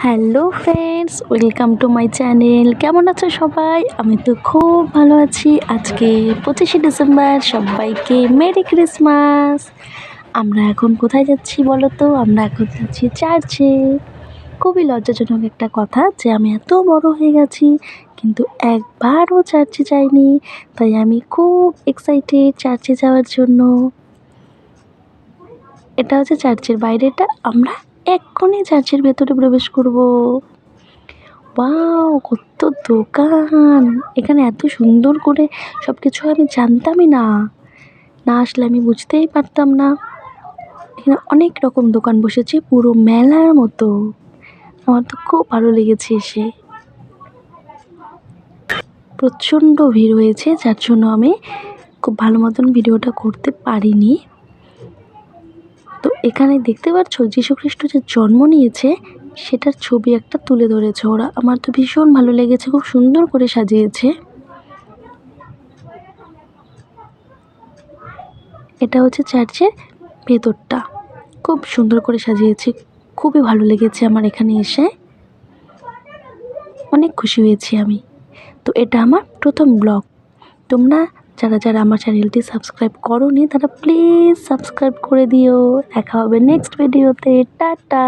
Hello friends, welcome to my channel. কেমন আছো সবাই? আমি তো খুব ভালো আছি। আজকে 25শে ডিসেম্বর, সবাইকে মেরি ক্রিসমাস। আমরা এখন কোথায় যাচ্ছি বলো তো? আমরা এখন যাচ্ছি চার্চে। খুবই লজ্জাজনক একটা কথা যে আমি এত বড় হয়ে গেছি কিন্তু একবারও চার্চে যাইনি। তাই আমি খুব এক্সাইটেড চার্চে যাওয়ার জন্য। এটা হচ্ছে চার্চের বাইরেটা, আমরা এক্ষুনি চার্চের ভেতরে প্রবেশ করব। ওয়াও, কত দোকান! এখানে এত সুন্দর করে সব কিছু আমি জানতামই না, না আসলে আমি বুঝতেই পারতাম না। এখানে অনেক রকম দোকান বসেছে, পুরো মেলার মতো। আমার তো খুব ভালো লেগেছে এসে। প্রচণ্ড ভিড় হয়েছে, যার জন্য আমি খুব ভালো মতন ভিডিওটা করতে পারিনি। তো এখানে দেখতে পাচ্ছ যীশু খ্রিস্ট যে জন্ম নিয়েছে সেটার ছবি একটা তুলে ধরেছে ওরা। আমার তো ভীষণ ভালো লেগেছে, খুব সুন্দর করে সাজিয়েছে। এটা হচ্ছে চার্চের ভেতরটা, খুব সুন্দর করে সাজিয়েছে। খুবই ভালো লেগেছে আমার এখানে এসে, অনেক খুশি হয়েছি আমি। তো এটা আমার প্রথম ব্লগ। তোমরা যারা যারা আমার চ্যানেলটি সাবস্ক্রাইব করোনি তারা প্লিজ সাবস্ক্রাইব করে দিও। দেখা হবে নেক্সট ভিডিওতে। টাটা।